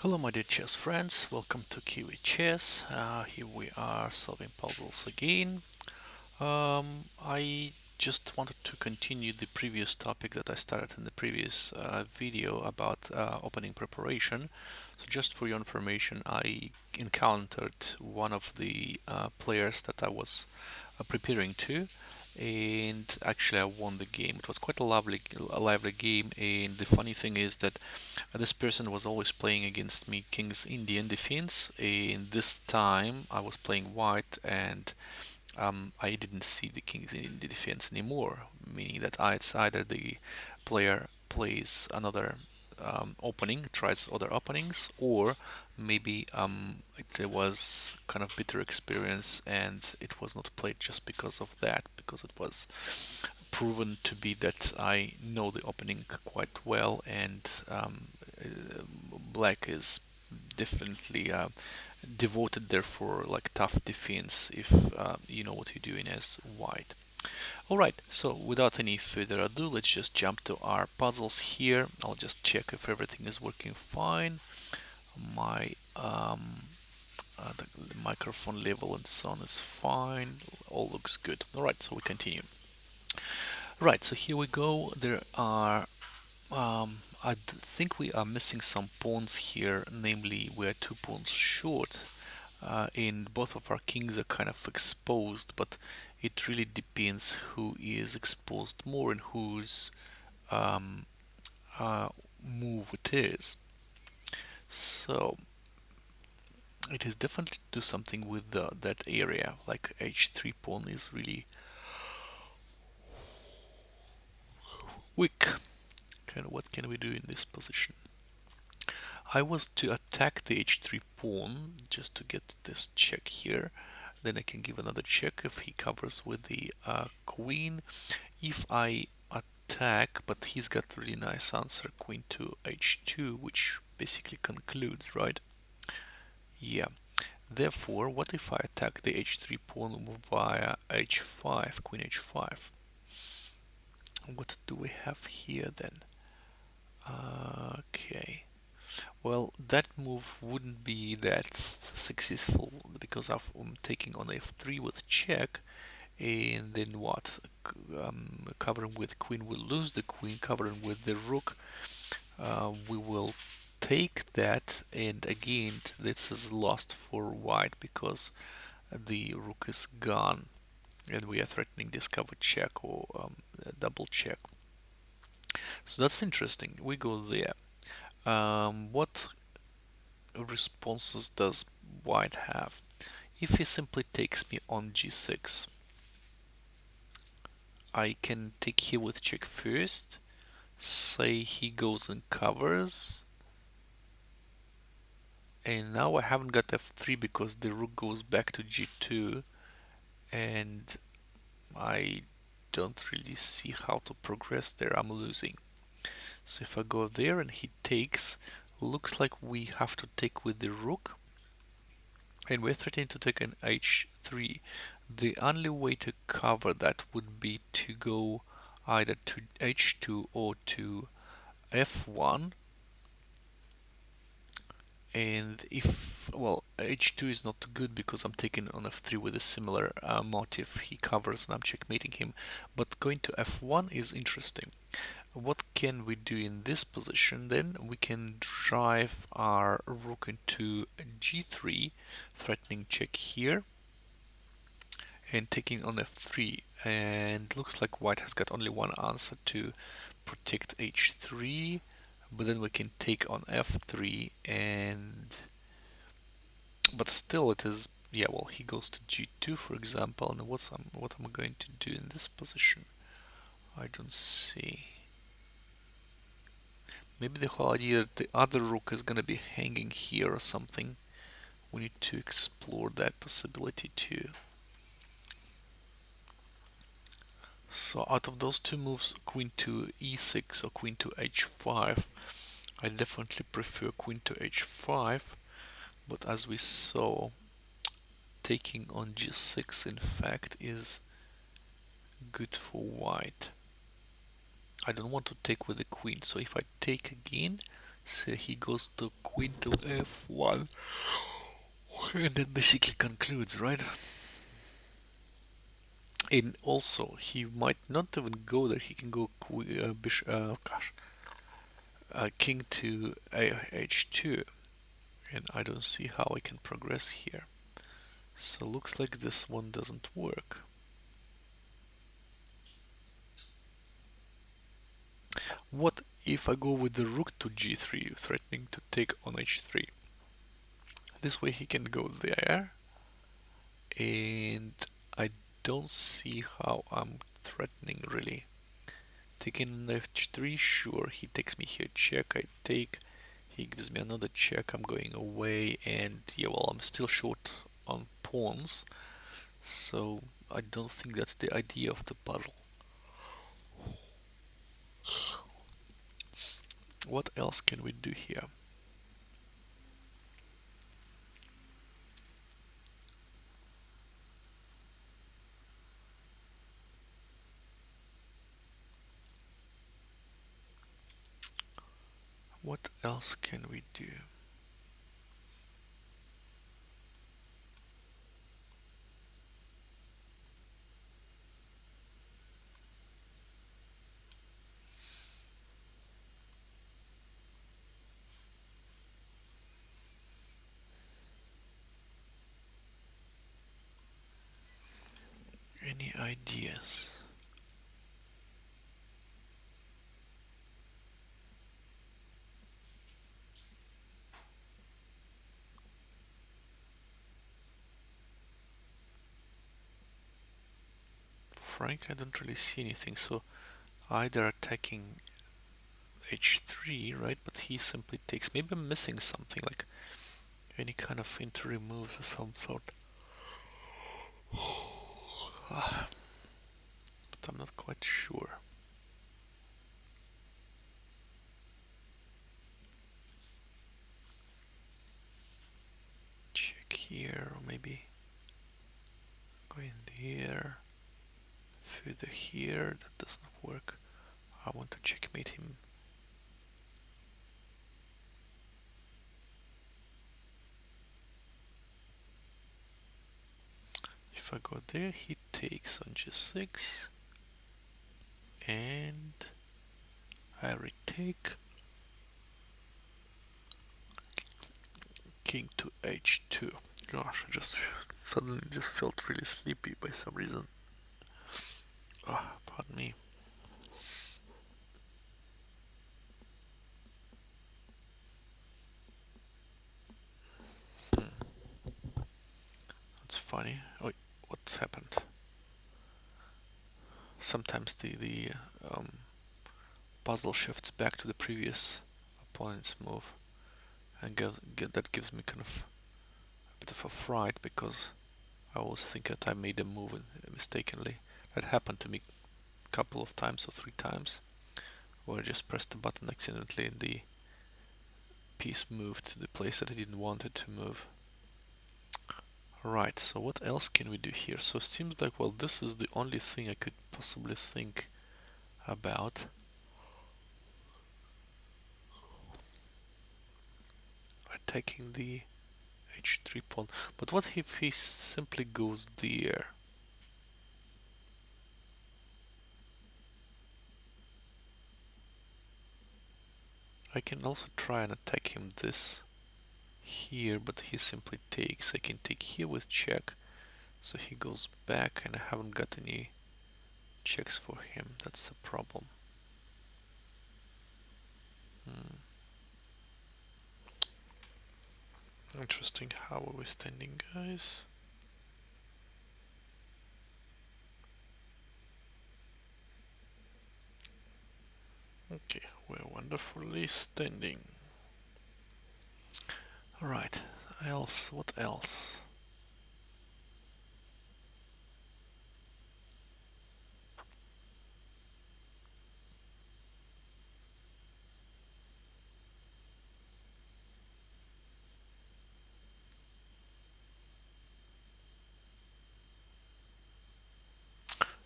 Hello my dear chess friends, welcome to Kiwi Chess. Here we are solving puzzles again. I just wanted to continue the previous topic that I started in the previous video about opening preparation. So just for your information, I encountered one of the players that I was preparing to, and actually I won the game. It was quite a lively game, and the funny thing is that this person was always playing against me King's Indian defense, and this time I was playing white, and I didn't see the King's Indian defense anymore, meaning that it's either the player plays another opening, tries other openings, or maybe it was kind of bitter experience and it was not played just because of that, because it was proven to be that I know the opening quite well, and black is definitely devoted there for like tough defense if you know what you're doing as white. Alright, so without any further ado, let's just jump to our puzzles here. I'll just check if everything is working fine. My the microphone level and so on is fine. All looks good. Alright, so we continue. Right, so here we go. There are I think we are missing some pawns here, namely we are 2 pawns short, and both of our kings are kind of exposed, but it really depends who is exposed more and whose um, uh, move it is. So it is definitely do something with that area, like h3 pawn is really weak. What can we do in this position? I was to attack the h3 pawn just to get this check here. Then I can give another check if he covers with the queen. If I attack, but he's got a really nice answer, queen to h2, which basically concludes, right? Yeah. Therefore, what if I attack the h3 pawn via h5, queen h5? What do we have here then? Okay. Well, that move wouldn't be that successful because I'm taking on f3 with check, and then what? Covering with queen, we'll lose the queen. Covering with the rook, we will take that, and again, this is lost for white because the rook is gone, and we are threatening discover check or double check. So that's interesting. We go there. What responses does white have? If he simply takes me on g6, I can take here with check first, say he goes and covers, and now I haven't got f3 because the rook goes back to g2, and I don't really see how to progress there. I'm losing. So if I go there and he takes, looks like we have to take with the rook, and we're threatening to take an h3. The only way to cover that would be to go either to h2 or to f1, and if, well, h2 is not good because I'm taking on f3 with a similar motif. He covers and I'm checkmating him, but going to f1 is interesting. What can we do in this position then? We can drive our rook into g3, threatening check here, and taking on f3, and looks like white has got only one answer to protect h3, but then we can take on f3, and but still it is, yeah, well, he goes to g2 for example, and what am I going to do in this position? I don't see. Maybe the whole idea that the other rook is gonna be hanging here or something. We need to explore that possibility too. So out of those two moves, queen to e6 or queen to h5, I definitely prefer queen to h5, but as we saw, taking on g6 in fact is good for white. I don't want to take with the queen, so if I take again, So he goes to queen to f1, and that basically concludes, right? And also, he might not even go there. He can go king to h2, and I don't see how I can progress here. So looks like this one doesn't work. What if I go with the rook to g3, threatening to take on h3? This way he can go there, and I don't see how I'm threatening really. Taking f3, sure, he takes me here, check, I take, he gives me another check, I'm going away, and yeah, well, I'm still short on pawns, so I don't think that's the idea of the puzzle. What else can we do here? What else can we do? Any ideas? Frankly, I don't really see anything, so either attacking h3, right, but he simply takes, maybe I'm missing something, like any kind of interim moves of some sort. But I'm not quite sure. Check here, or maybe go in there, further here, that doesn't work. I want to checkmate him. If I go there, he takes on g6, and I retake. King to h2. Gosh, I just suddenly just felt really sleepy by some reason. Ah, pardon me. That's funny. Wait, what's happened? Sometimes the puzzle shifts back to the previous opponent's move, and that gives me kind of a bit of a fright, because I always think that I made a move mistakenly. That happened to me a couple of times or 3 times, where I just pressed the button accidentally and the piece moved to the place that I didn't want it to move. Right, so what else can we do here? So it seems like, well, this is the only thing I could possibly think about. Attacking the h3 pawn. But what if he simply goes there? I can also try and attack him this here, but he simply takes. I can take here with check, so he goes back, and I haven't got any checks for him. That's the problem. Interesting. How are we standing, guys? Okay, we're wonderfully standing. Alright, else, what else?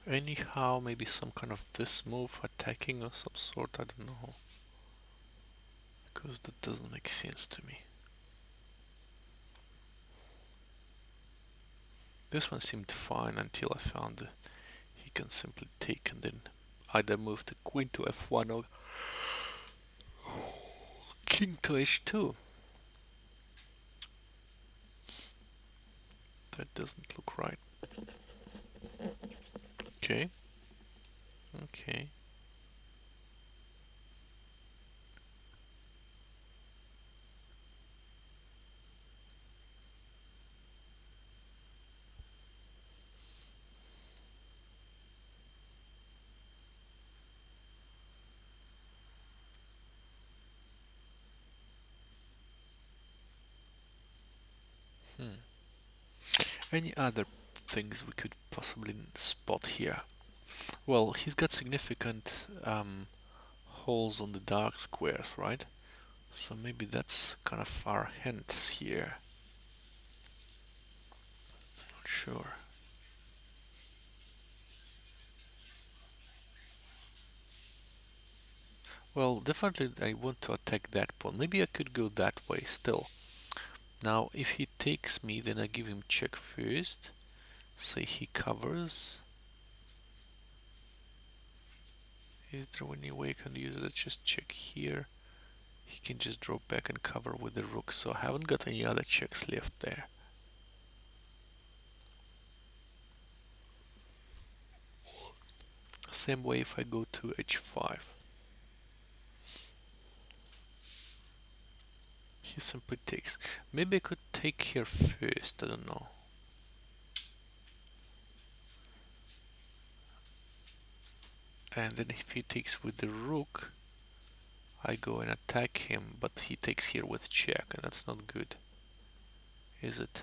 Anyhow, maybe some kind of this move, attacking or some sort, I don't know. because that doesn't make sense to me. This one seemed fine until I found he can simply take and then either move the queen to f1 or king to h2. That doesn't look right. Okay. Okay. Any other things we could possibly spot here? Well, he's got significant holes on the dark squares, right? So maybe that's kind of our hint here. Not sure. Well, definitely I want to attack that pawn. Maybe I could go that way still. Now, if he takes me, then I give him check first. Say he covers. Is there any way I can use it? Let's just check here. He can just draw back and cover with the rook, so I haven't got any other checks left there. Same way if I go to h5. He simply takes. Maybe I could take here first, I don't know. And then if he takes with the rook, I go and attack him, but he takes here with check, and that's not good, is it?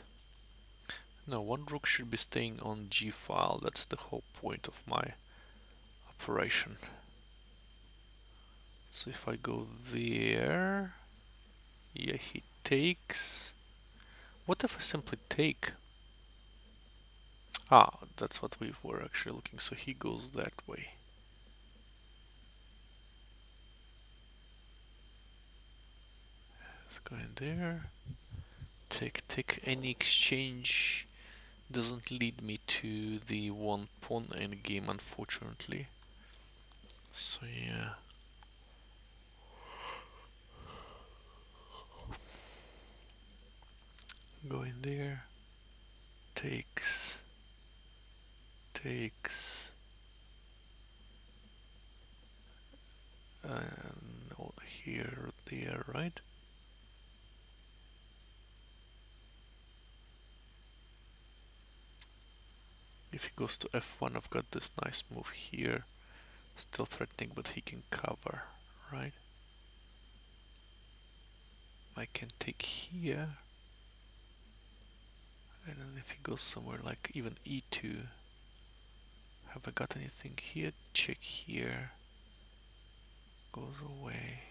No, one rook should be staying on g file. That's the whole point of my operation. So if I go there, yeah, he takes. What if I simply take? Ah, that's what we were actually looking. So he goes that way. Let's go in there. Take. Any exchange doesn't lead me to the one pawn endgame, unfortunately. So yeah. Go in there. Takes. And here, there, right? If he goes to f1, I've got this nice move here. Still threatening, but he can cover, right? I can take here. And then if he goes somewhere like even e2, have I got anything here? Check here. Goes away.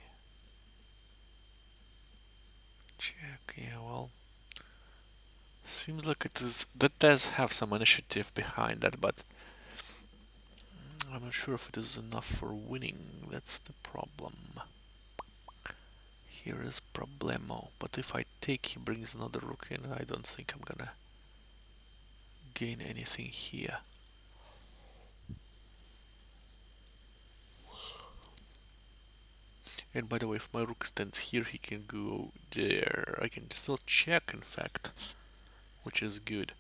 Check, yeah, well. Seems like it is, that does have some initiative behind that, but I'm not sure if it is enough for winning. That's the problem. Here is problemo. But if I take, he brings another rook in. I don't think I'm gonna gain anything here. And by the way, if my rook stands here, he can go there. I can still check, in fact, which is good.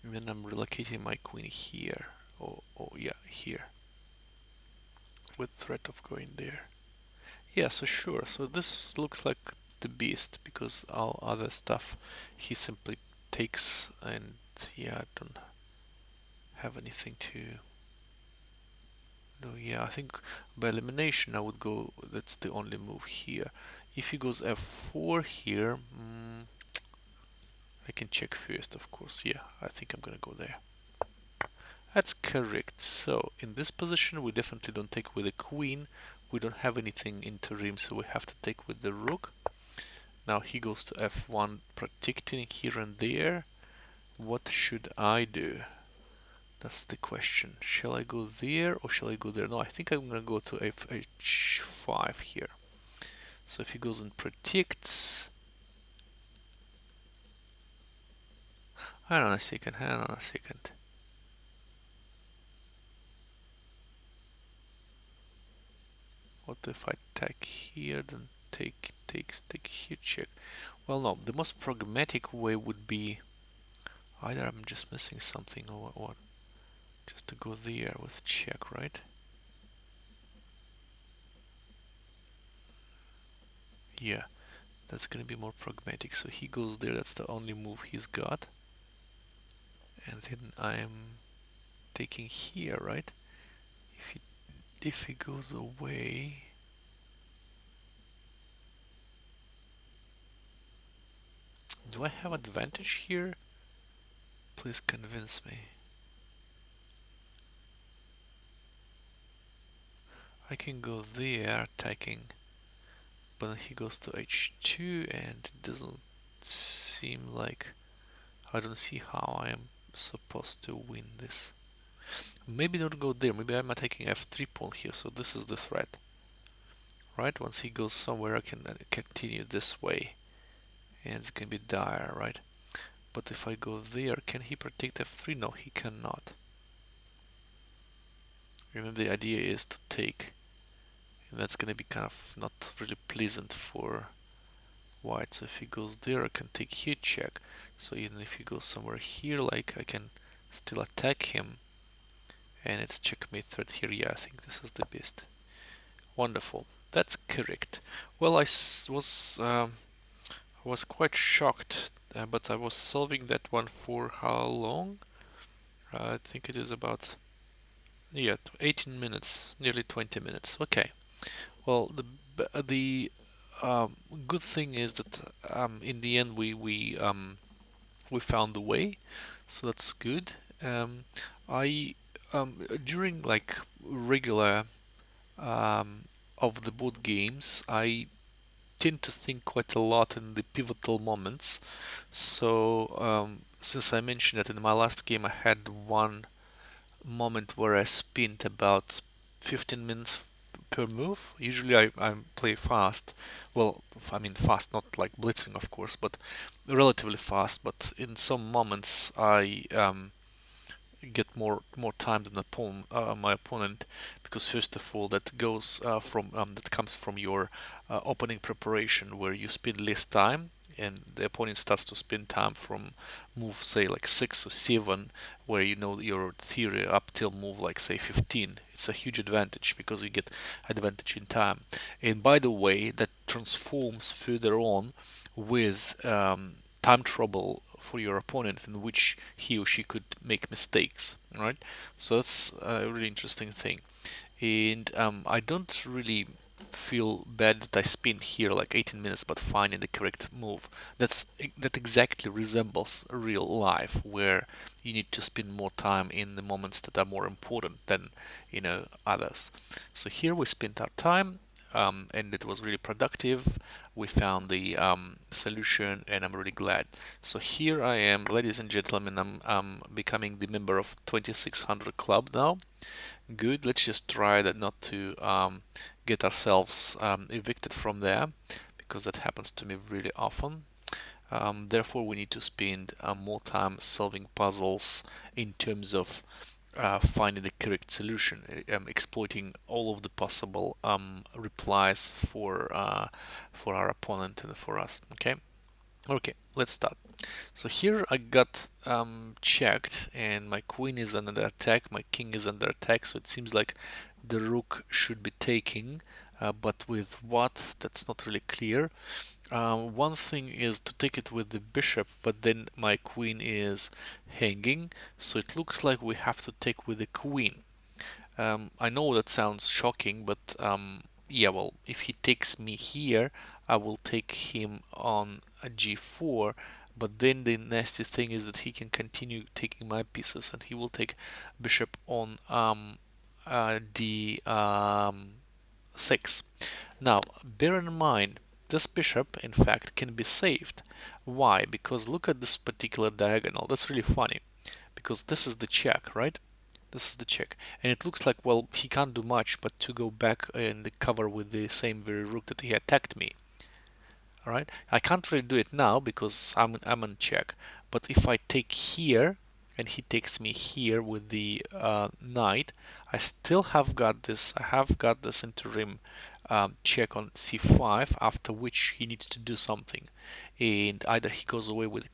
And then I'm relocating my queen here. Oh, yeah, here. With threat of going there. Yeah, so sure. So this looks like the beast, because all other stuff he simply takes, and yeah, I don't have anything to do. Yeah, I think by elimination I would go, that's the only move here. If he goes f4 here, I can check first, of course. Yeah, I think I'm gonna go there. That's correct. So in this position we definitely don't take with the queen. We don't have anything interim, so we have to take with the rook. Now he goes to f1, protecting here and there. What should I do? That's the question. Shall I go there or shall I go there? No, I think I'm gonna go to h5 here. So if he goes and predicts, hang on a second. What if I attack here, then take here, check? Well, no, the most pragmatic way would be either I'm just missing something or what? Just to go there with check, right? Yeah, that's gonna be more pragmatic. So he goes there, that's the only move he's got. And then I'm taking here, right? If he goes away, do I have advantage here? Please convince me. I can go there attacking, but then he goes to h2 and it doesn't seem like, I don't see how I am supposed to win this. Maybe don't go there, maybe I'm attacking f3 pawn here, so this is the threat. Right, once he goes somewhere I can continue this way and it's gonna be dire, right? But if I go there, can he predict f3? No, he cannot. Remember, the idea is to take, and that's gonna be kind of not really pleasant for white. So if he goes there, I can take here check. So even if he goes somewhere here, like I can still attack him, and it's checkmate threat here. Yeah, I think this is the best. Wonderful, that's correct. Well, I was quite shocked, but I was solving that one for how long? I think it is about, yeah, 18 minutes, nearly 20 minutes. Okay. Well, the good thing is that in the end we found the way, so that's good. I during like regular of the board games, I tend to think quite a lot in the pivotal moments. So since I mentioned that in my last game I had one moment where I spent about 15 minutes per move. Usually I play fast. Well, I mean fast, not like blitzing of course, but relatively fast. But in some moments I get more time than my opponent, because first of all that goes from that comes from your opening preparation, where you spend less time and the opponent starts to spend time from move say like 6 or 7, where you know your theory up till move like say 15. It's a huge advantage because you get advantage in time. And by the way, that transforms further on with time trouble for your opponent, in which he or she could make mistakes, right? So that's a really interesting thing. And I don't really feel bad that I spent here like 18 minutes but finding the correct move. That exactly resembles real life, where you need to spend more time in the moments that are more important than others. So here we spent our time, and it was really productive. We found the solution, and I'm really glad. So here I am, ladies and gentlemen. I'm becoming the member of 2600 Club now. Good. Let's just try that not to get ourselves evicted from there, because that happens to me really often. Therefore, we need to spend more time solving puzzles in terms of finding the correct solution, exploiting all of the possible replies for our opponent and for us. Okay, let's start. So here I got checked, and my queen is under attack, my king is under attack, so it seems like the rook should be taking, but with what, that's not really clear. One thing is to take it with the bishop, but then my queen is hanging, so it looks like we have to take with the queen. I know that sounds shocking, but yeah, well, if he takes me here, I will take him on a g4, but then the nasty thing is that he can continue taking my pieces, and he will take bishop on d6. Now, bear in mind, this bishop, in fact, can be saved. Why? Because look at this particular diagonal. That's really funny, because this is the check, right? This is the check. And it looks like, well, he can't do much but to go back and cover with the same very rook that he attacked me. All right, I can't really do it now because I'm on check. But if I take here and he takes me here with the knight, I still have got this. I have got this interim check on c5, after which he needs to do something, and either he goes away with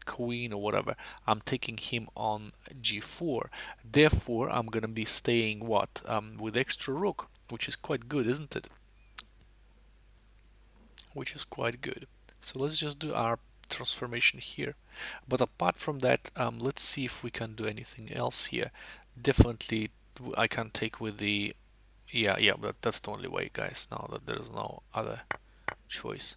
queen or whatever. I'm taking him on g4. Therefore, I'm gonna be staying what with extra rook, which is quite good, isn't it? Which is quite good. So let's just do our transformation here. But apart from that, let's see if we can do anything else here. Definitely, I can take with the yeah, but that's the only way, guys. Now that there's no other choice.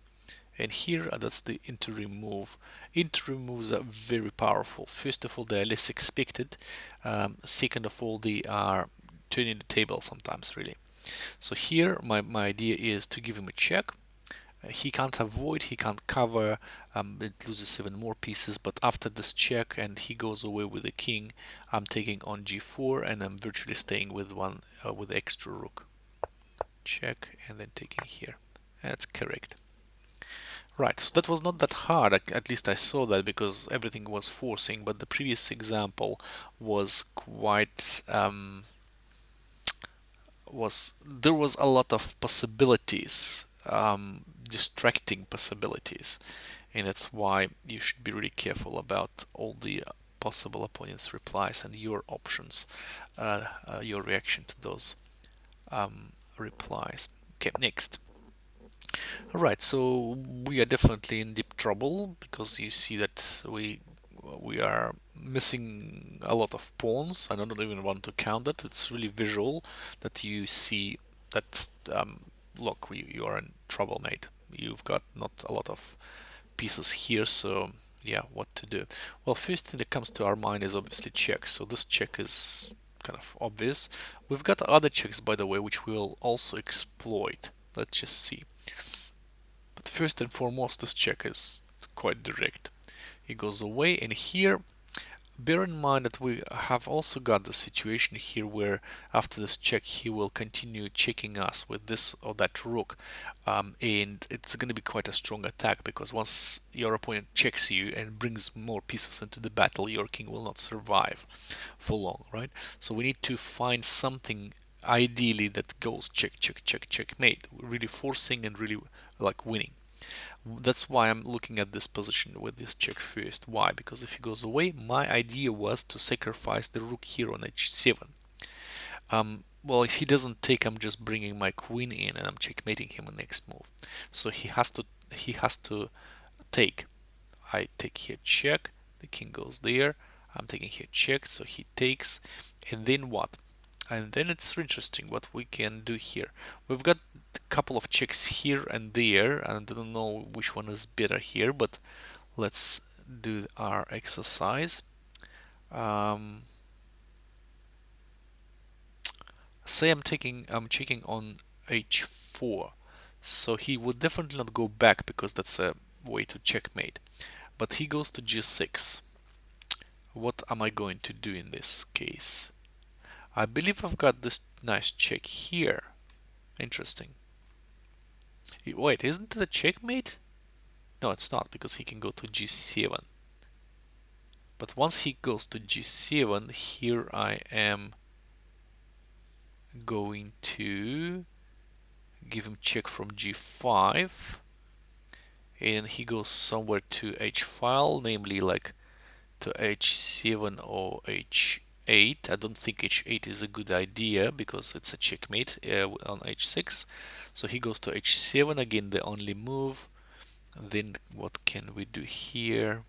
And here, that's the interim move. Interim moves are very powerful. First of all, they are less expected. Second of all, they are turning the table sometimes, really. So here, my idea is to give him a check. He can't avoid, he can't cover, it loses even more pieces, but after this check and he goes away with the king, I'm taking on g4 and I'm virtually staying with one with extra rook. Check and then taking here. That's correct. Right, so that was not that hard, at least I saw that because everything was forcing, but the previous example was quite there was a lot of possibilities, distracting possibilities, and that's why you should be really careful about all the possible opponent's replies and your options, your reaction to those replies. Okay, next. All right, so we are definitely in deep trouble because you see that we are missing a lot of pawns. I don't even want to count that. It's really visual that you see that look, you are in trouble, mate. You've got not a lot of pieces here, so yeah, what to do? Well, first thing that comes to our mind is obviously check. So this check is kind of obvious. We've got other checks, by the way, which we'll also exploit. Let's just see. But first and foremost, this check is quite direct. He goes away, and here bear in mind that we have also got the situation here where after this check he will continue checking us with this or that rook, and it's going to be quite a strong attack because once your opponent checks you and brings more pieces into the battle, your king will not survive for long, right? So we need to find something ideally that goes check, check, check, checkmate, really forcing and really like winning. That's why I'm looking at this position with this check first. Why? Because if he goes away, my idea was to sacrifice the rook here on h7. Well, if he doesn't take, I'm just bringing my queen in and I'm checkmating him on next move. So he has to take. I take here check, the king goes there, I'm taking here check, so he takes, and then what? And then it's interesting what we can do here. We've got a couple of checks here and there, and I don't know which one is better here, but let's do our exercise. Say I'm checking on h4, so he would definitely not go back because that's a way to checkmate, but he goes to g6. What am I going to do in this case? I believe I've got this nice check here. Interesting. Wait, isn't it a checkmate? No, it's not, because he can go to g7. But once he goes to g7, here I am going to give him check from g5, and he goes somewhere to h-file, namely like to h7 or h8. I don't think h8 is a good idea because it's a checkmate on h6. So he goes to h7, again the only move. Then what can we do here?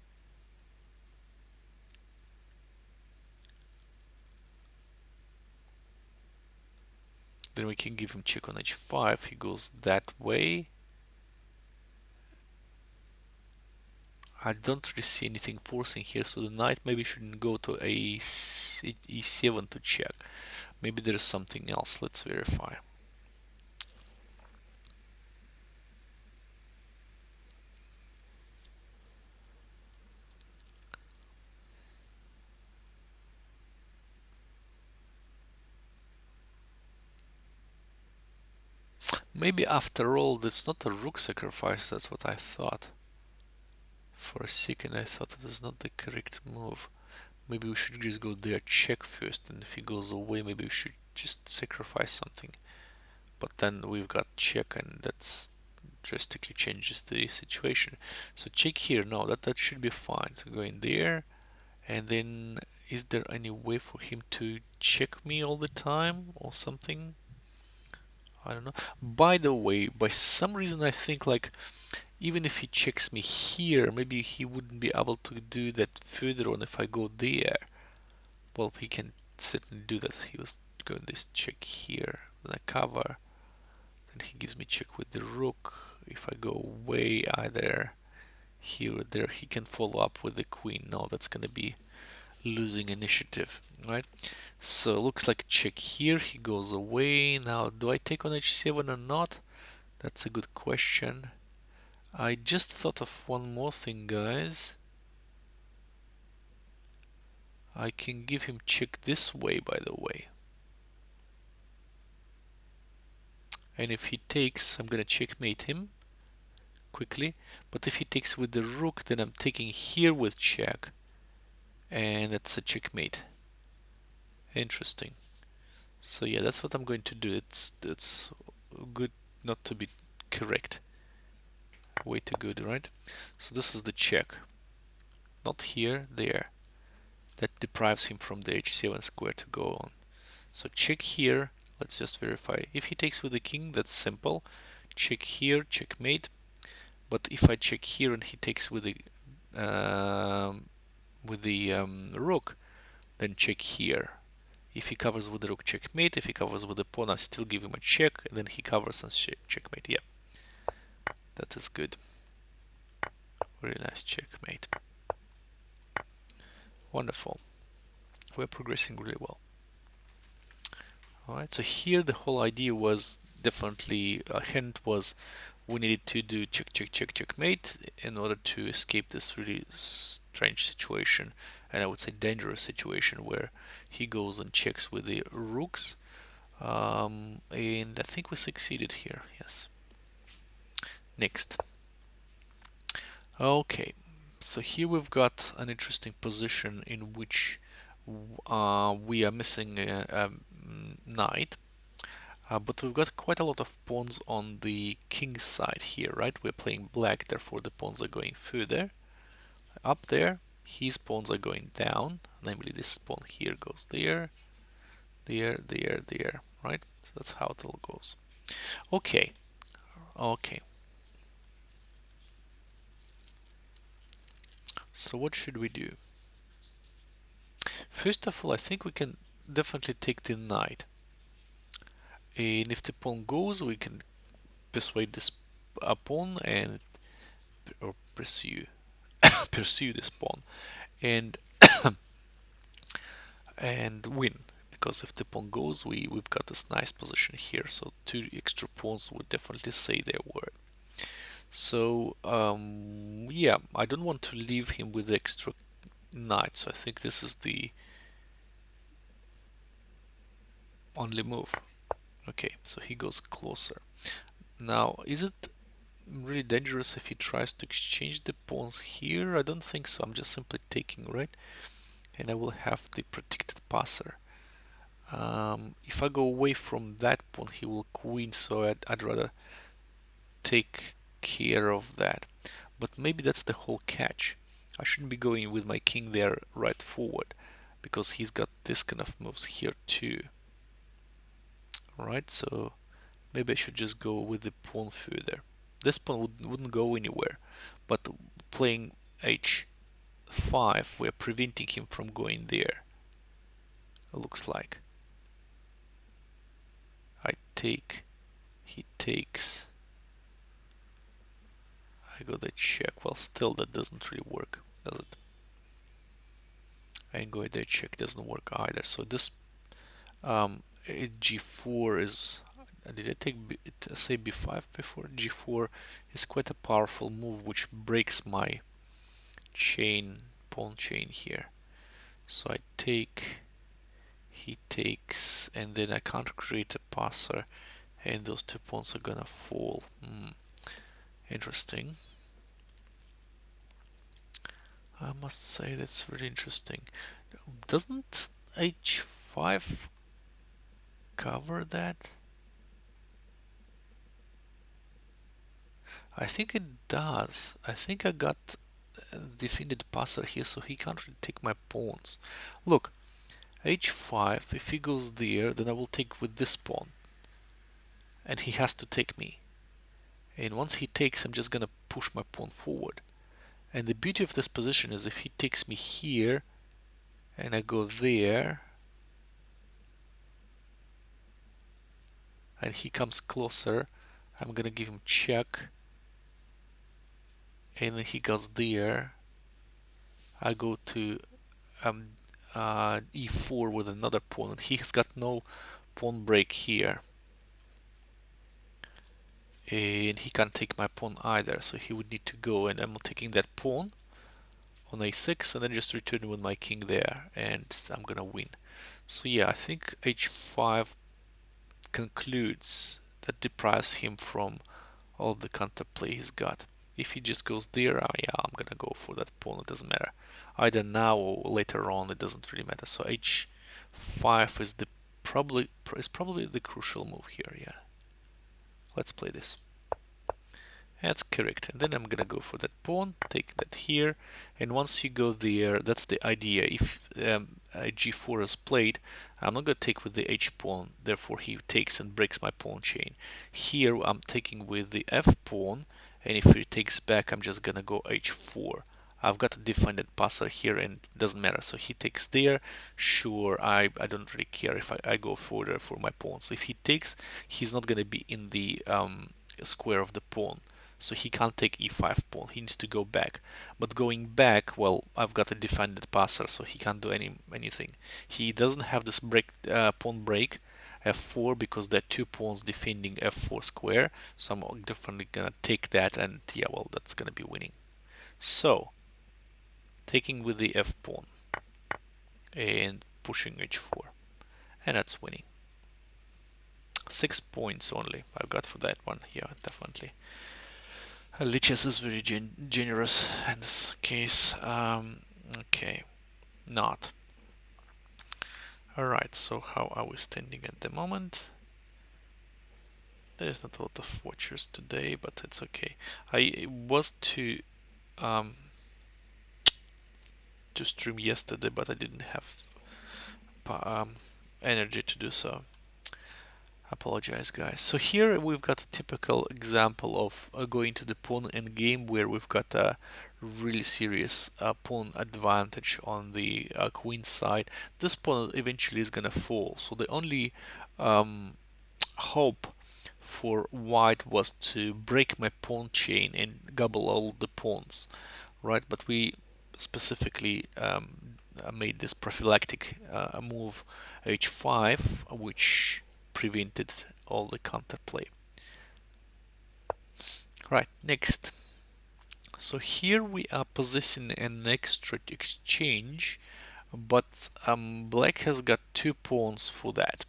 Then we can give him check on h5. He goes that way. I don't really see anything forcing here, so the knight maybe shouldn't go to e7 to check. Maybe there is something else. Let's verify. Maybe after all, that's not a rook sacrifice, that's what I thought. For a second I thought it is not the correct move. Maybe we should just go there, check first, and if he goes away, maybe we should just sacrifice something. But then we've got check, and that's drastically changes the situation. So check here, no, that should be fine. So go in there, and then is there any way for him to check me all the time or something? I don't know. By the way, by some reason I think like even if he checks me here, maybe he wouldn't be able to do that further on if I go there. Well, he can certainly do that. He was going this check here, then I cover, then he gives me check with the rook. If I go away either here or there, he can follow up with the queen. No, that's gonna be losing initiative, right? So looks like check here, he goes away. Now, do I take on h7 or not? That's a good question. I just thought of one more thing, guys. I can give him check this way, by the way. And if he takes, I'm gonna checkmate him quickly. But if he takes with the rook, then I'm taking here with check. And that's a checkmate. Interesting. So yeah, that's what I'm going to do. It's good not to be correct. Way too good, right? So this is the check. Not here, there. That deprives him from the h7 square to go on. So check here. Let's just verify. If he takes with the king, that's simple. Check here, checkmate. But if I check here and he takes with the rook, then check here. If he covers with the rook, checkmate. If he covers with the pawn, I still give him a check. And then he covers and checkmate. Yeah, that is good. Very nice checkmate. Wonderful. We're progressing really well. Alright, so here the whole idea was definitely a hint was we needed to do check, check, check, checkmate in order to escape this really strange situation, and I would say dangerous situation where he goes and checks with the rooks, and I think we succeeded here. Yes. Next. Okay, so here we've got an interesting position in which we are missing a knight. But we've got quite a lot of pawns on the king's side here, right? We're playing black, therefore the pawns are going further. Up there, his pawns are going down, namely this pawn here goes there, there, there, there, right? So that's how it all goes. Okay, okay. So what should we do? First of all, I think we can definitely take the knight. And if the pawn goes, we can persuade this pawn and or pursue this pawn and and win, because if the pawn goes, we've got this nice position here, so two extra pawns would definitely say their word. So yeah, I don't want to leave him with extra knight, so I think this is the only move. Okay, so he goes closer. Now, is it really dangerous if he tries to exchange the pawns here? I don't think so. I'm just simply taking, right? And I will have the protected passer. If I go away from that pawn, he will queen, so I'd rather take care of that. But maybe that's the whole catch. I shouldn't be going with my king there right forward, because he's got this kind of moves here too. Right, so maybe I should just go with the pawn further. This pawn wouldn't go anywhere, but playing h5, we're preventing him from going there. It looks like. I take, he takes, I go the check. Well, still that doesn't really work, does it? I go there check, doesn't work either. So this g4 is, did I take say b5 before? G4 is quite a powerful move which breaks my chain, pawn chain here. So I take, he takes, and then I can't create a passer, and those 2 pawns are gonna fall. Interesting. I must say that's very interesting. Doesn't h5 cover that? I think it does. I think I got defended passer here, so he can't really take my pawns. Look, h5, if he goes there, then I will take with this pawn. And he has to take me. And once he takes, I'm just gonna push my pawn forward. And the beauty of this position is if he takes me here, and I go there, and he comes closer, I'm gonna give him check, and then he goes there, I go to e4 with another pawn, and he has got no pawn break here, and he can't take my pawn either, so he would need to go, and I'm taking that pawn on a6 and then just return with my king there, and I'm gonna win. So yeah, I think h5 concludes that deprives him from all the counterplay he's got. If he just goes there, yeah, I'm gonna go for that pawn. It doesn't matter. Either now or later on, it doesn't really matter. So h5 is probably the crucial move here. Yeah, let's play this. That's correct. And then I'm gonna go for that pawn, take that here, and once you go there, that's the idea. If g4 is played, I'm not gonna take with the h pawn, therefore he takes and breaks my pawn chain. Here I'm taking with the f pawn, and if he takes back, I'm just gonna go h4. I've got a defended passer here and it doesn't matter. So he takes there, sure, I don't really care if I go further for my pawn. So if he takes, he's not gonna be in the square of the pawn. So he can't take e5 pawn, he needs to go back. But going back, well, I've got a defended passer, so he can't do anything. He doesn't have this pawn break, f4, because there are 2 pawns defending f4 square, so I'm definitely gonna take that, and yeah, well, that's gonna be winning. So, taking with the f pawn, and pushing h4, and that's winning. 6 points only I've got for that one here, definitely. Lichess is very generous in this case. Okay, not. Alright, so how are we standing at the moment? There's not a lot of watchers today, but it's okay. I was to stream yesterday, but I didn't have energy to do so. Apologize, guys. So here we've got a typical example of going to the pawn endgame, where we've got a really serious pawn advantage on the queen side. This pawn eventually is gonna fall, so the only hope for white was to break my pawn chain and gobble all the pawns, right? But we specifically made this prophylactic move h5, which prevented all the counterplay. Right, next. So here we are possessing an extra exchange, but black has got 2 pawns for that.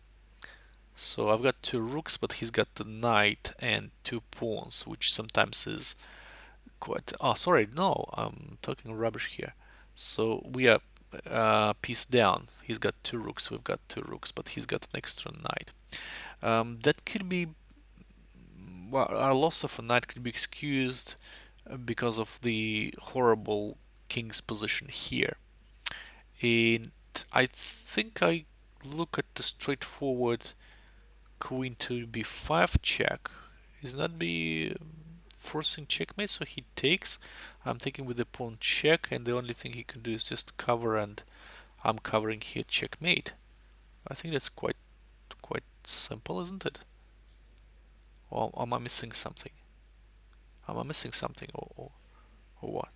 So I've got 2 rooks, but he's got the knight and 2 pawns, which sometimes is quite... Oh, sorry, no, I'm talking rubbish here. So we are piece down. He's got 2 rooks, we've got 2 rooks, but he's got an extra knight. That could be... Well, our loss of a knight could be excused because of the horrible king's position here. And I think I look at the straightforward queen to b5 check. Is not be forcing checkmate, so he takes. I'm taking with the pawn check, and the only thing he can do is just cover, and I'm covering here checkmate. I think that's quite simple, isn't it? Or am I missing something? Am I missing something, or what?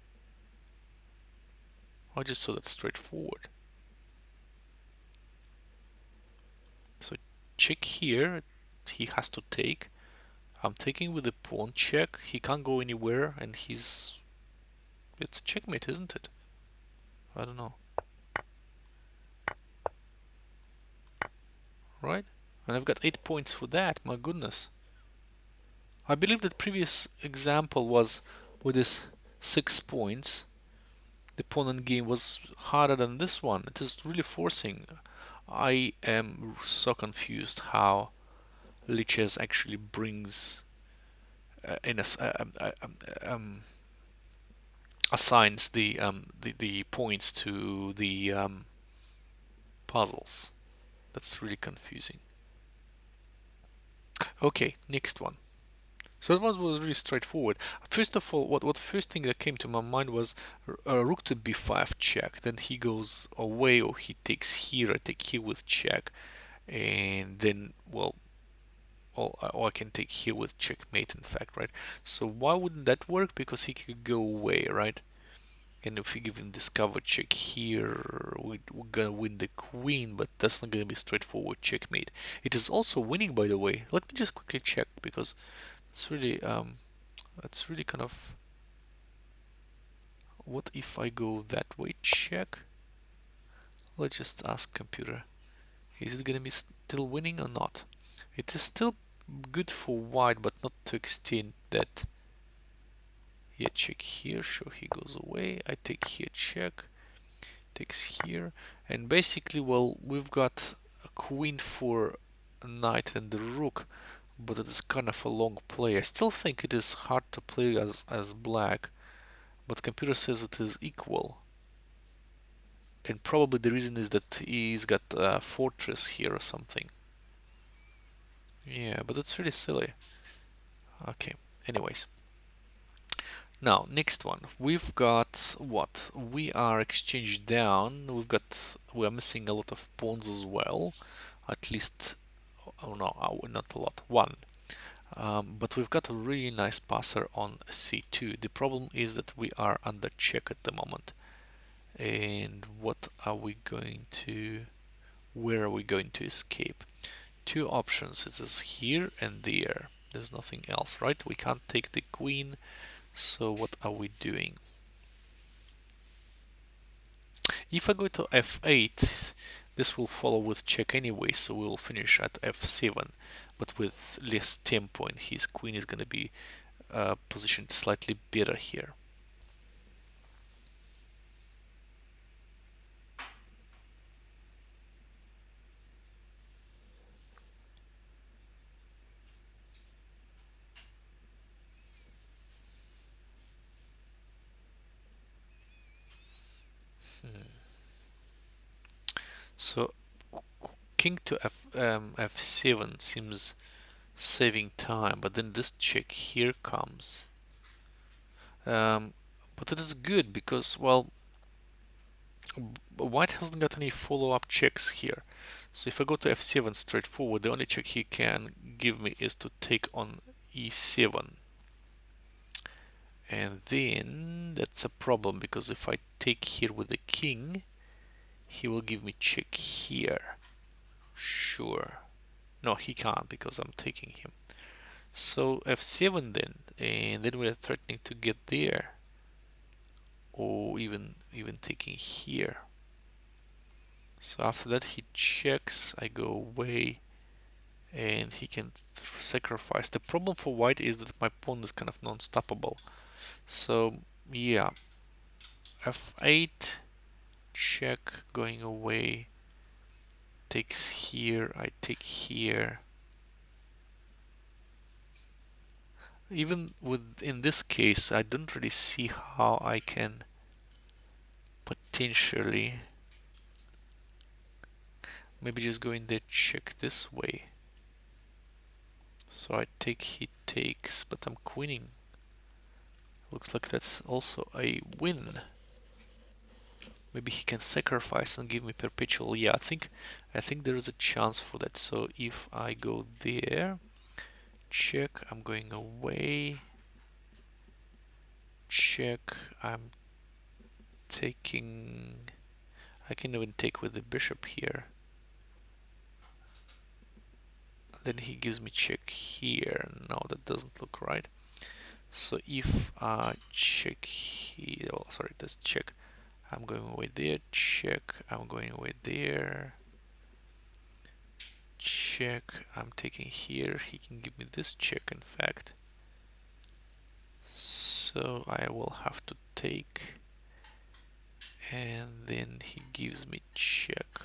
I just saw that straightforward. So check here, he has to take. I'm taking with the pawn check, he can't go anywhere, and it's checkmate, isn't it? I don't know. Right? And I've got 8 points for that, my goodness. I believe that previous example was with this 6 points. The opponent game was harder than this one. It is really forcing. I am so confused how Lichess actually brings in a, assigns the points to the puzzles. That's really confusing. Okay, next one. So that one was really straightforward. First of all, what first thing that came to my mind was rook to b5 check. Then he goes away, or he takes here. I take here with check, and then well, or I can take here with checkmate. In fact, right? So why wouldn't that work? Because he could go away, right? And if we give him discover check here, we're gonna win the queen, but that's not gonna be straightforward checkmate. It is also winning, by the way. Let me just quickly check because it's really kind of. What if I go that way? Check. Let's just ask computer. Is it gonna be still winning or not? It is still good for white, but not to extent that. Yeah, check here. Sure, he goes away. I take here check. Takes here, and basically, well, we've got a queen for a knight and the rook, but it is kind of a long play. I still think it is hard to play as black, but computer says it is equal. And probably the reason is that he's got a fortress here or something. Yeah, but it's really silly. Okay, anyways. Now, next one. We've got what? We are exchanged down. We are missing a lot of pawns as well. At least, oh no, not a lot. One. But we've got a really nice passer on c2. The problem is that we are under check at the moment. And what are we going to, where are we going to escape? Two options, it is here and there. There's nothing else, right? We can't take the queen, so what are we doing? If I go to f8, this will follow with check anyway, so we will finish at f7, but with less tempo, and his queen is going to be positioned slightly better here. So king to f7 seems saving time, but then this check here comes. But it is good because, well, white hasn't got any follow-up checks here. So if I go to f7 straightforward, the only check he can give me is to take on e7. And then that's a problem, because if I take here with the king, he will give me check here. Sure. No, he can't because I'm taking him. So f7 then, and then we're threatening to get there, or even taking here. So after that he checks, I go away, and he can sacrifice. The problem for white is that my pawn is kind of non-stoppable. So yeah, f8, check, going away, takes here, I take here. Even in this case, I don't really see how I can potentially maybe just go in there, check this way. So I take, he takes, but I'm queening. Looks like that's also a win. Maybe he can sacrifice and give me perpetual. Yeah, I think there is a chance for that. So if I go there, check, I'm going away, check, I'm taking, I can even take with the bishop here. Then he gives me check here. No, that doesn't look right. So if I check here, oh, sorry, that's check. I'm going away there, check, I'm going away there, check I'm taking here, he can give me this check, in fact. So I will have to take, and then he gives me check,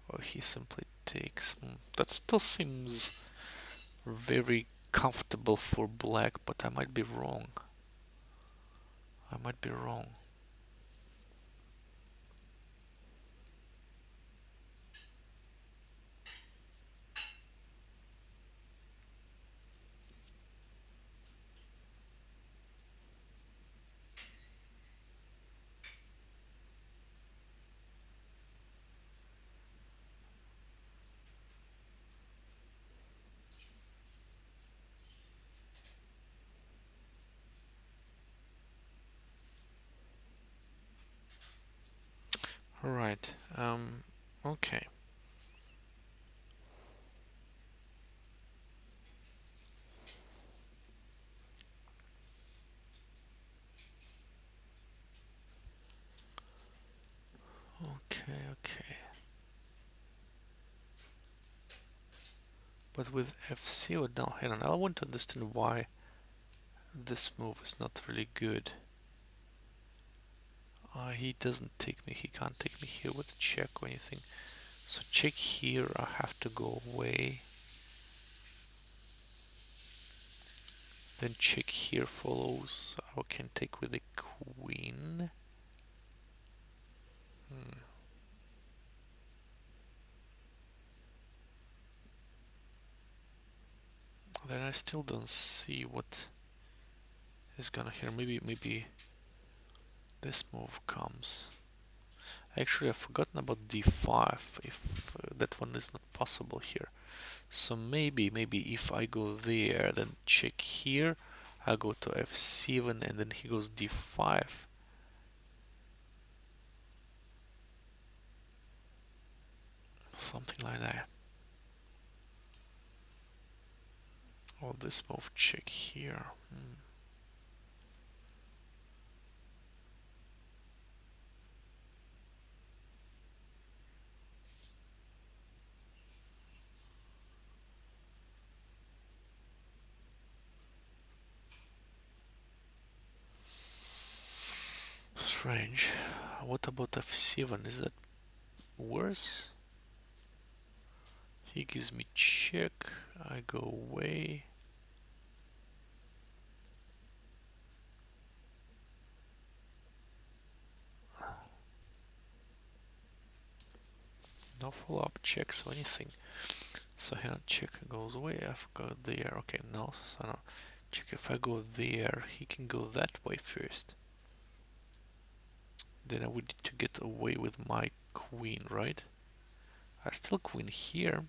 or he simply takes. That still seems very comfortable for black, but I might be wrong. I might be wrong. All right. Okay. Okay. But with FC or now, hang on, I want to understand why this move is not really good. He doesn't take me, he can't take me here with a check or anything. So check here, I have to go away. Then check here follows, I can take with the queen. Then I still don't see what is gonna here. Maybe this move comes. Actually, I've forgotten about d5, if that one is not possible here. So maybe if I go there, then check here, I go to f7, and then he goes d5. Something like that. Or this move, check here. Strange. What about f7? Is that worse? He gives me check, I go away. No follow-up checks or anything. So here check goes away, I've got there. Okay, no, so no. Check if I go there, he can go that way first. Then I would need to get away with my queen, right? I still queen here.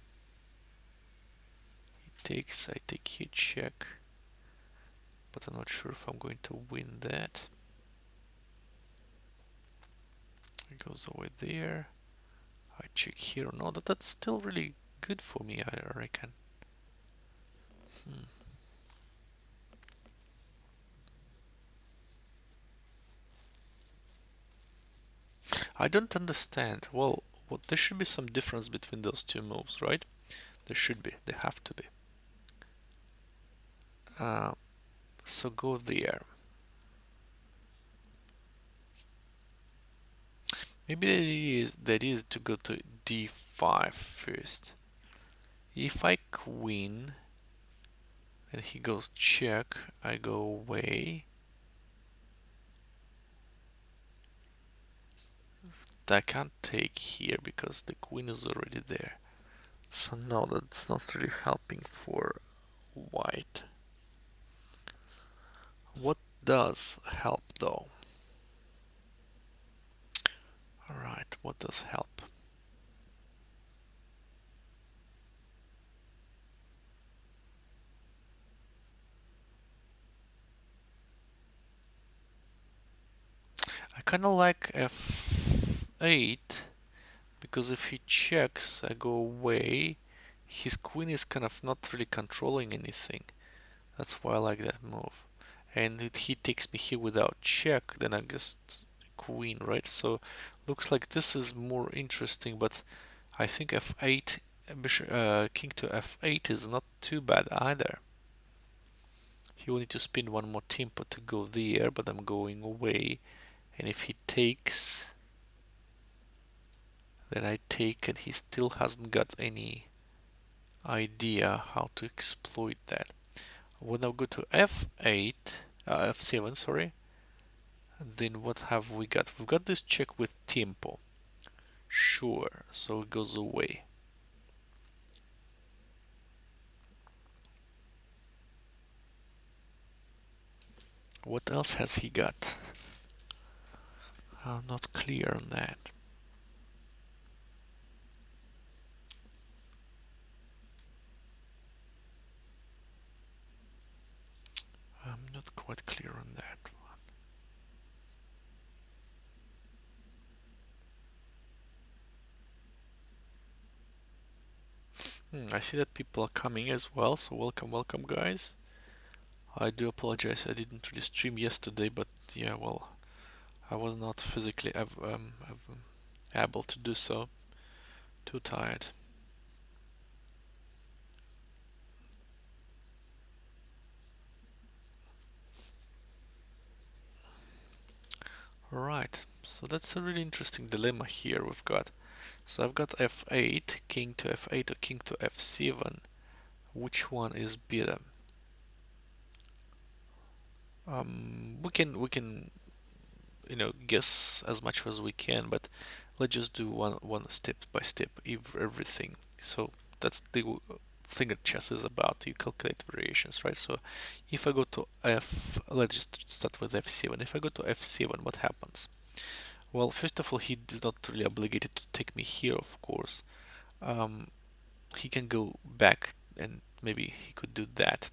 He takes, I take here check. But I'm not sure if I'm going to win that. It goes away there. I check here or not. That's still really good for me, I reckon. I don't understand. Well, there should be some difference between those two moves, right? There should be. There have to be. So go there. Maybe that is to go to d5 first. If I queen and he goes check, I go away. I can't take here because the queen is already there. So no, that's not really helping for white. What does help though? Alright, what does help? I kinda like f8 because if he checks, I go away. His queen is kind of not really controlling anything. That's why I like that move. And if he takes me here without check, then I just queen, right? So looks like this is more interesting, but I think f8, king to f8 is not too bad either. He will need to spin one more tempo to go there, but I'm going away. And if he takes, then I take, and he still hasn't got any idea how to exploit that. When I go to f8, f7, sorry, then what have we got? We've got this check with tempo. Sure, so it goes away. What else has he got? I'm not clear on that. I'm not quite clear on that one. I see that people are coming as well, so welcome, welcome guys. I do apologize, I didn't really stream yesterday, but yeah, well, I was not physically able to do so. Too tired. Right, so that's a really interesting dilemma here we've got. So I've got f8, king to f8 or king to f7. Which one is better? We can guess as much as we can, but let's just do one step by step everything. So that's the thing that chess is about. You calculate variations, right? So if I go to let's just start with f7. If I go to f7, what happens? Well, first of all, he is not really obligated to take me here, of course. Um, he can go back and maybe he could do that,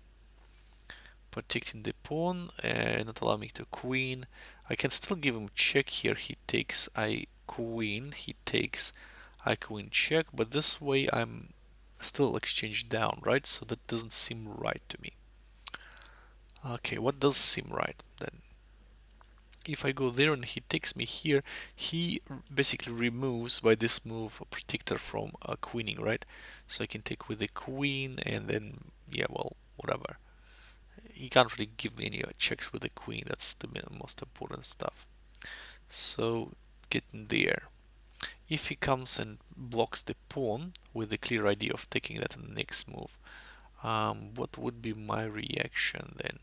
protecting the pawn and not allow me to queen. I can still give him check here. He takes I queen, he takes I queen check, but this way I'm still exchange down, right? So that doesn't seem right to me. Okay, what does seem right then? If I go there and he takes me here, he basically removes by this move a protector from queening, right? So I can take with the queen and then, yeah, well, whatever. He can't really give me any checks with the queen. That's the most important stuff. So getting there. If he comes and blocks the pawn with the clear idea of taking that in the next move, what would be my reaction then?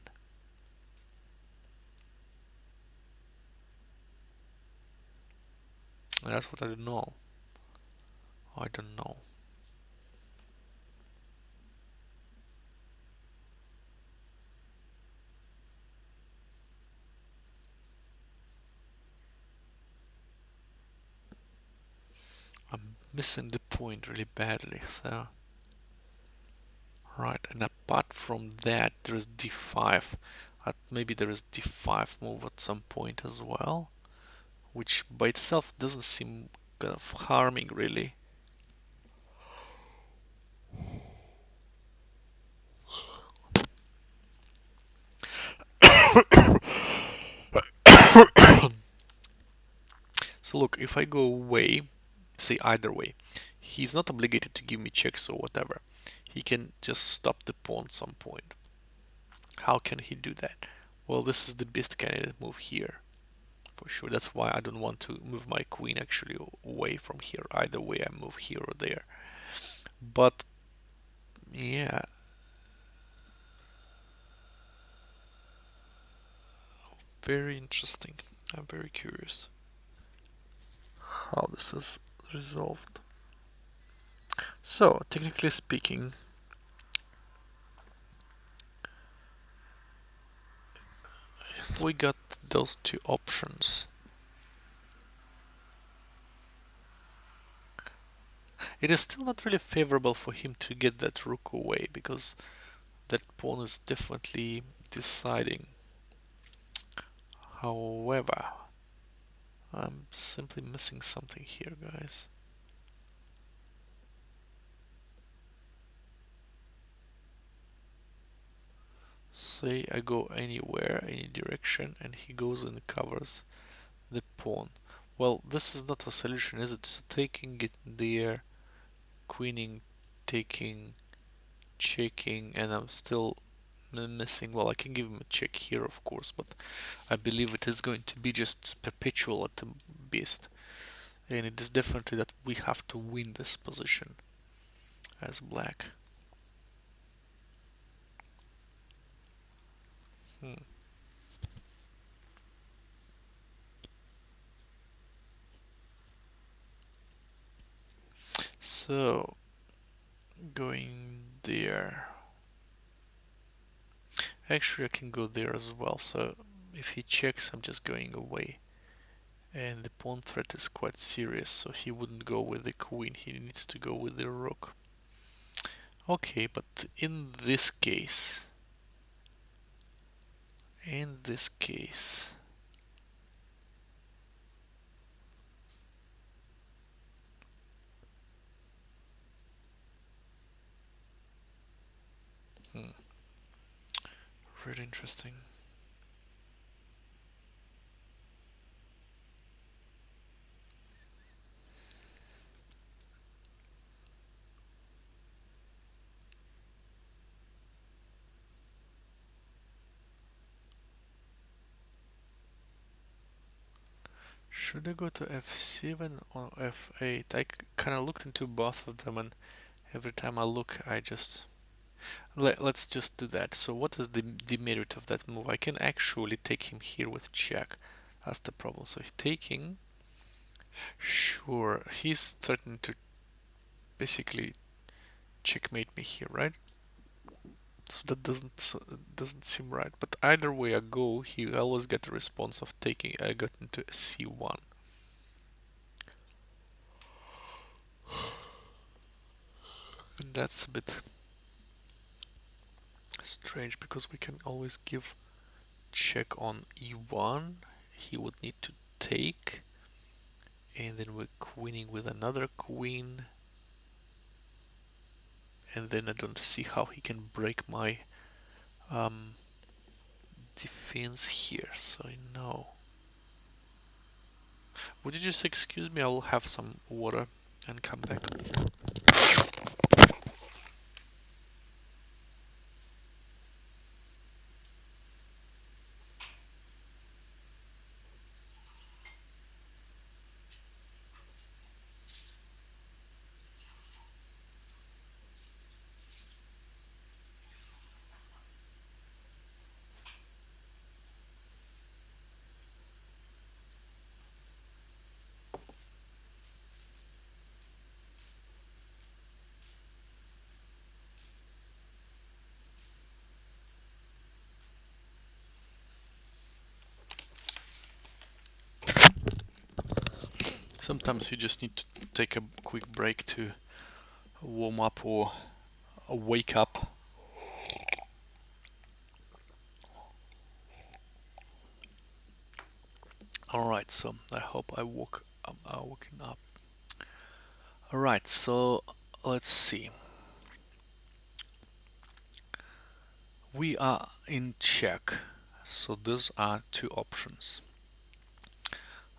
That's what I don't know. I don't know. I'm missing the point really badly. So, right, and apart from that, there is d5. Maybe there is d5 move at some point as well, which by itself doesn't seem kind of harming really. So look, if I go away, say either way, he's not obligated to give me checks or whatever. He can just stop the pawn at some point. How can he do that? Well, this is the best candidate move here, for sure. That's why I don't want to move my queen actually away from here. Either way, I move here or there. But yeah, very interesting. I'm very curious how this is resolved. So, technically speaking, if we got those two options, it is still not really favorable for him to get that rook away, because that pawn is definitely deciding. However, I'm simply missing something here, guys. Say I go anywhere, any direction, and he goes and covers the pawn. Well, this is not a solution, is it? So taking it there queening, taking, checking, and I'm still missing. Well, I can give him a check here, of course, but I believe it is going to be just perpetual at the best. And it is definitely that we have to win this position as black. Hmm. So, going there. Actually, I can go there as well. So, if he checks, I'm just going away. And the pawn threat is quite serious, so he wouldn't go with the queen, he needs to go with the rook. Okay, but in this case, hmm, really interesting. Should I go to f7 or f8? I kind of looked into both of them, and every time I look, I just... Let's just do that. So what is the demerit of that move? I can actually take him here with check. That's the problem. So he's taking... Sure, he's threatening to basically checkmate me here, right? So that doesn't seem right. But either way I go, he always get a response of taking. I got into c1. And that's a bit strange because we can always give check on e1. He would need to take, and then we're queening with another queen, and then I don't see how he can break my defense here. So no. Would you just excuse me? I'll have some water and come back. Sometimes you just need to take a quick break to warm up or wake up. Alright, so I hope I woken up. Alright, so let's see. We are in check, so those are two options.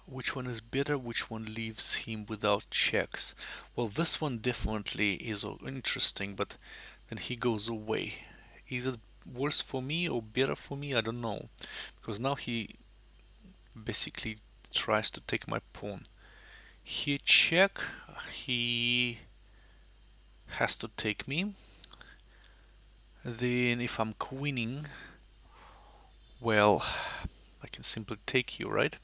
Which one is better? Which one leaves him without checks? Well, this one definitely is interesting, but then he goes away. Is it worse for me or better for me? I don't know, because now he basically tries to take my pawn. He check, he has to take me. Then if I'm queening, well, I can simply take you, right?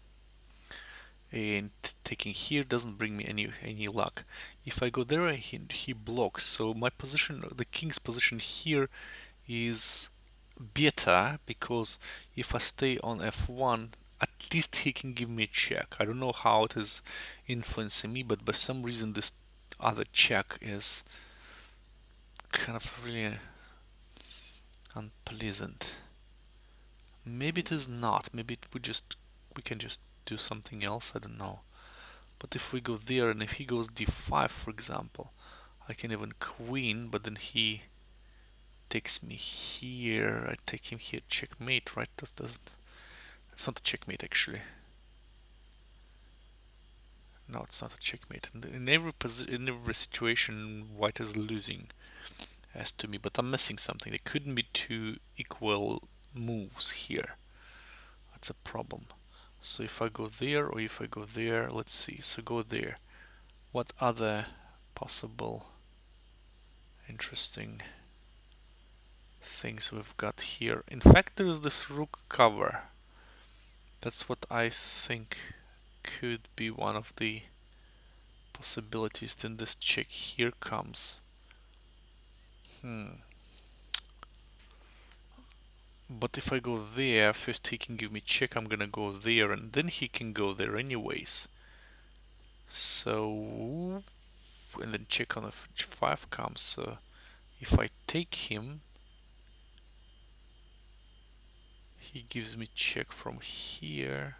And taking here doesn't bring me any luck. If I go there, he blocks. So my position, the king's position here, is better because if I stay on f1, at least he can give me a check. I don't know how it is influencing me, but by some reason this other check is kind of really unpleasant. Maybe it is not. Maybe we can just do something else. I don't know. But if we go there and if he goes d5, for example, I can even queen, but then he takes me here. I take him here. Checkmate, right? Doesn't. It's not a checkmate actually. No, it's not a checkmate. In every situation, white is losing, as to me. But I'm missing something. There couldn't be two equal moves here. That's a problem. So if I go there or if I go there, let's see. So go there. What other possible interesting things we've got here? In fact, there's this rook cover. That's what I think could be one of the possibilities. Then this check here comes. But if I go there, first he can give me check, I'm gonna go there, and then he can go there anyways. So, and then check on f5 comes. So if I take him, he gives me check from here,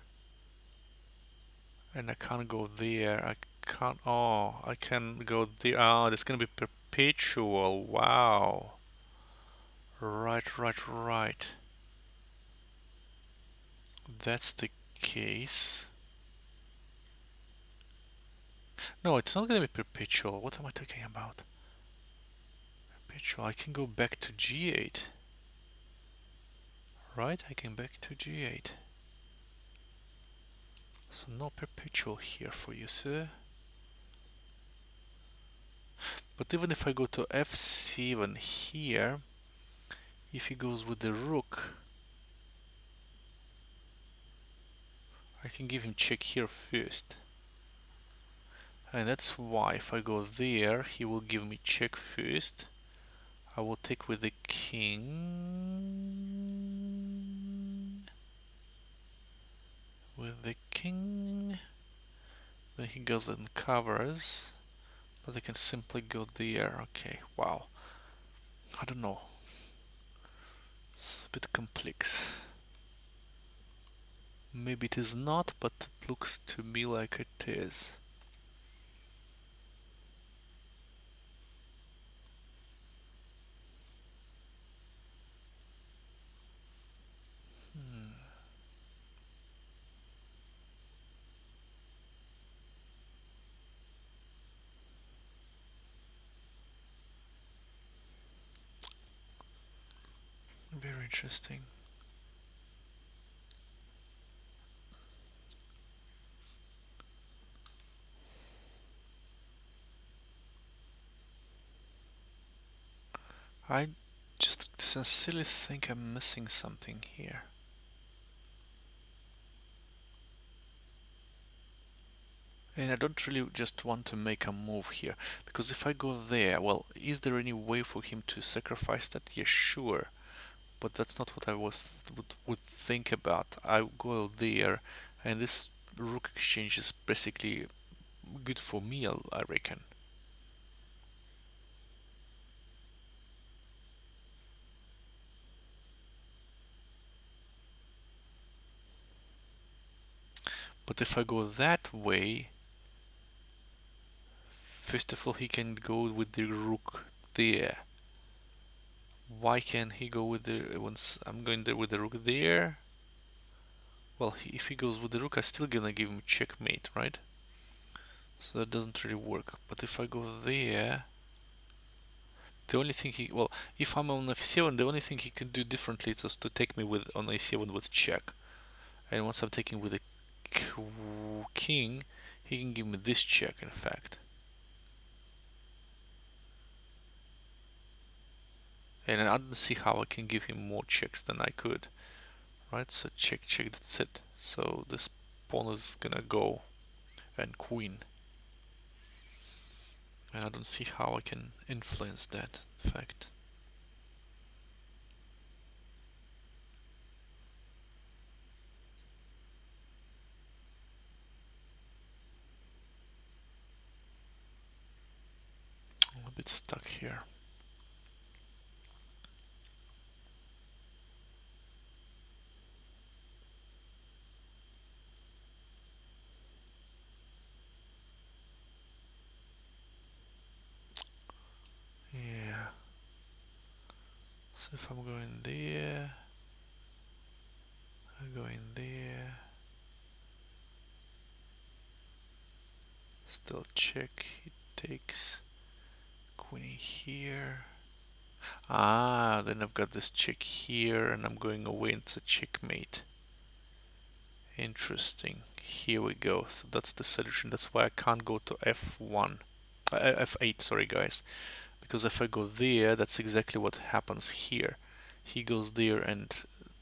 and I can't go there. I can't. Oh, I can go there. Oh, that's gonna be perpetual. Wow. Right. That's the case. No, it's not gonna be perpetual. What am I talking about? Perpetual. I can go back to g8. Right? I can back to g8. So no perpetual here for you, sir. But even if I go to f7 here, if he goes with the rook, I can give him check here first. And that's why if I go there, he will give me check first. I will take with the king. With the king. Then he goes and covers. But I can simply go there. Okay, wow. I don't know. It's a bit complex. Maybe it is not, but it looks to me like it is. Very interesting. I just sincerely think I'm missing something here. And I don't really just want to make a move here, because if I go there, well, is there any way for him to sacrifice that? Yes, sure, but that's not what I would think about. I go there, and this rook exchange is basically good for me, I reckon. But if I go that way, first of all, he can go with the rook there. Why can't he go with the once I'm going there with the rook there? Well, if he goes with the rook, I'm still gonna give him checkmate, right? So that doesn't really work. But if I go there, the only thing well, if I'm on f7, the only thing he can do differently is just to take me with on a7 with check. And once I'm taking with the king, he can give me this check, in fact. And I don't see how I can give him more checks than I could. Right, so check, that's it. So this pawn is gonna go, and queen. And I don't see how I can influence that, in fact. I'm a bit stuck here. Yeah. So if I'm going there, I'm going there. Still check. He takes queen here. Ah, then I've got this check here, and I'm going away into checkmate. Interesting. Here we go. So that's the solution. That's why I can't go to f1. F8, sorry guys. Because if I go there, that's exactly what happens here. He goes there and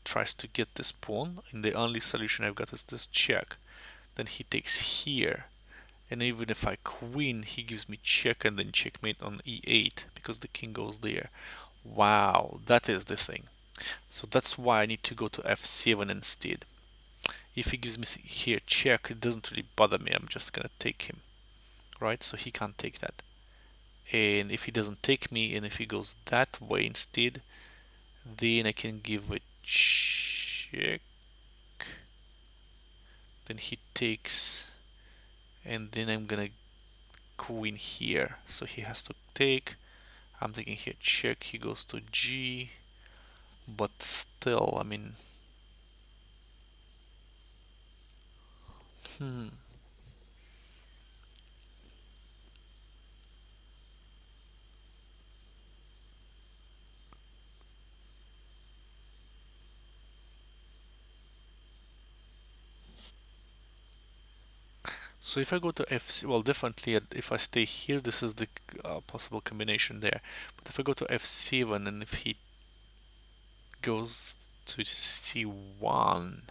tries to get this pawn, and the only solution I've got is this check. Then he takes here, and even if I queen, he gives me check and then checkmate on e8 because the king goes there. Wow, that is the thing. So that's why I need to go to f7 instead. If he gives me here check, it doesn't really bother me. I'm just gonna take him, right? So he can't take that. And if he doesn't take me, and if he goes that way instead, then I can give a check. Then he takes, and then I'm gonna queen here. So he has to take. I'm taking here check. He goes to G, but still, I mean, So if I go to F, well, definitely if I stay here, this is the possible combination there. But if I go to F7 and if he goes to C1,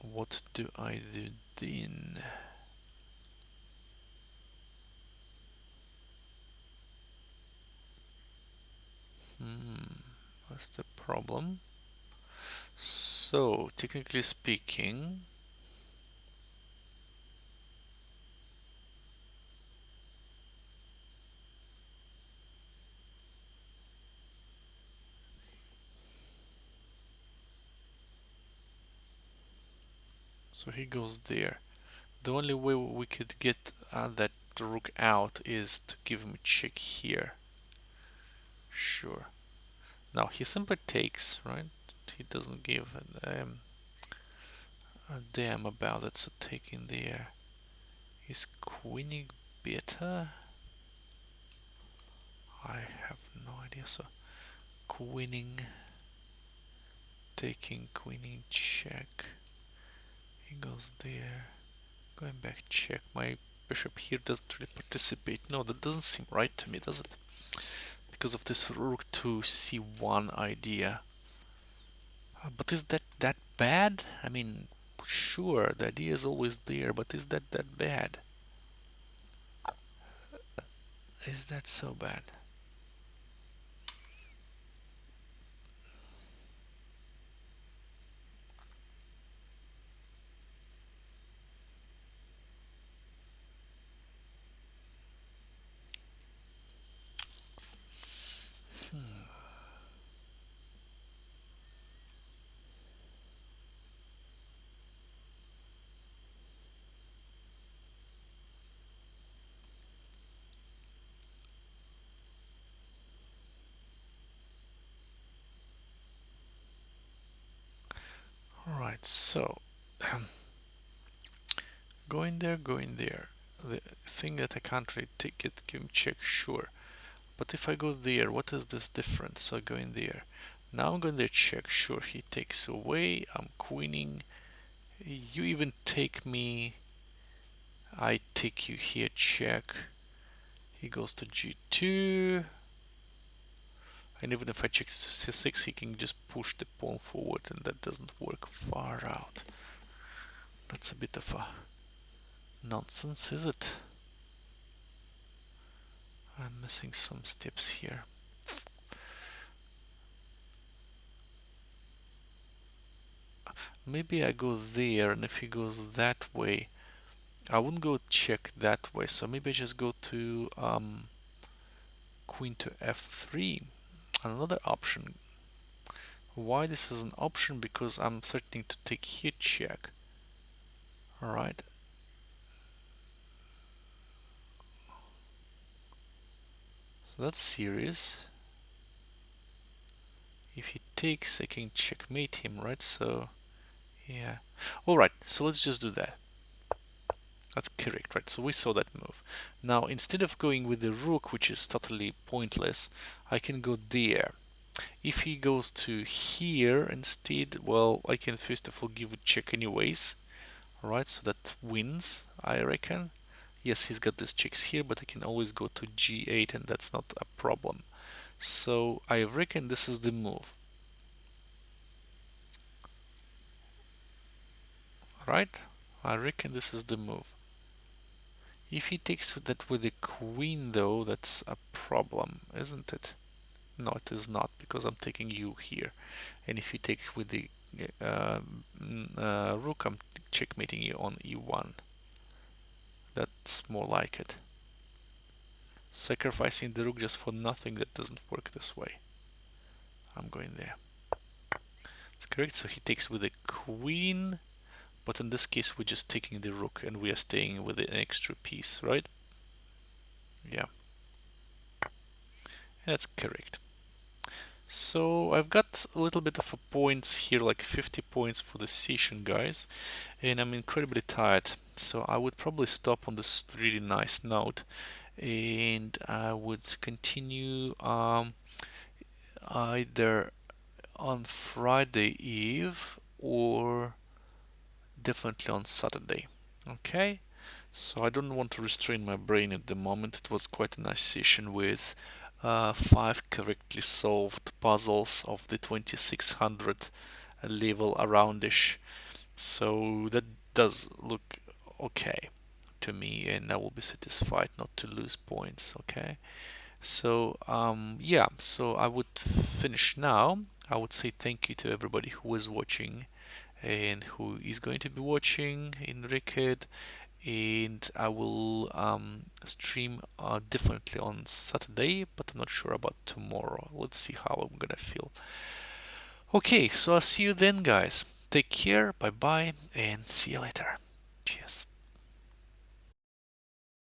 what do I do then? What's the problem? So, technically speaking, so he goes there. The only way we could get that rook out is to give him a check here. Sure. Now he simply takes, right? He doesn't give a damn about it, so taking there. Is queening better? I have no idea. So queening, taking, queening, check. He goes there. Going back, check. My bishop here doesn't really participate. No, that doesn't seem right to me, does it? Because of this rook to c1 idea. But is that bad? I mean, sure, the idea is always there, but is that bad? Is that so bad? Alright, so going there, going there. The thing that I can't really take it, give him check, sure. But if I go there, what is this difference? So going there. Now I'm going there, check, sure, he takes away, I'm queening. You even take me, I take you here, check. He goes to G2. And even if I check C6, he can just push the pawn forward, and that doesn't work far out. That's a bit of a nonsense, is it? I'm missing some steps here. Maybe I go there, and if he goes that way, I wouldn't go check that way, so maybe I just go to queen to f3. Another option. Why this is an option? Because I'm threatening to take here check. Alright. So that's serious. If he takes, I can checkmate him, right? So, yeah. Alright, so let's just do that. That's correct, right? So we saw that move. Now, instead of going with the rook, which is totally pointless, I can go there. If he goes to here instead, well, I can first of all give a check anyways. Alright, so that wins, I reckon. Yes, he's got these checks here, but I can always go to g8 and that's not a problem. So I reckon this is the move. Right? I reckon this is the move. If he takes that with the queen though, that's a problem, isn't it? No, it is not, because I'm taking you here. And if you take with the rook, I'm checkmating you on e1. That's more like it. Sacrificing the rook just for nothing, that doesn't work this way. I'm going there. That's correct. So he takes with the queen, but in this case we're just taking the rook and we are staying with an extra piece, right? Yeah, that's correct. So I've got a little bit of a points here, like 50 points for the session, guys, and I'm incredibly tired. So I would probably stop on this really nice note, and I would continue either on Friday Eve or definitely on Saturday. Okay, so I don't want to restrain my brain at the moment. It was quite a nice session with 5 correctly solved puzzles of the 2600 level aroundish. So that does look okay to me, and I will be satisfied not to lose points. Okay, so yeah, so I would finish now. I would say thank you to everybody who was watching and who is going to be watching in Record, and I will stream differently on Saturday, but I'm not sure about tomorrow. Let's see how I'm gonna feel. Okay, so I'll see you then, guys. Take care, bye bye, and see you later. Cheers.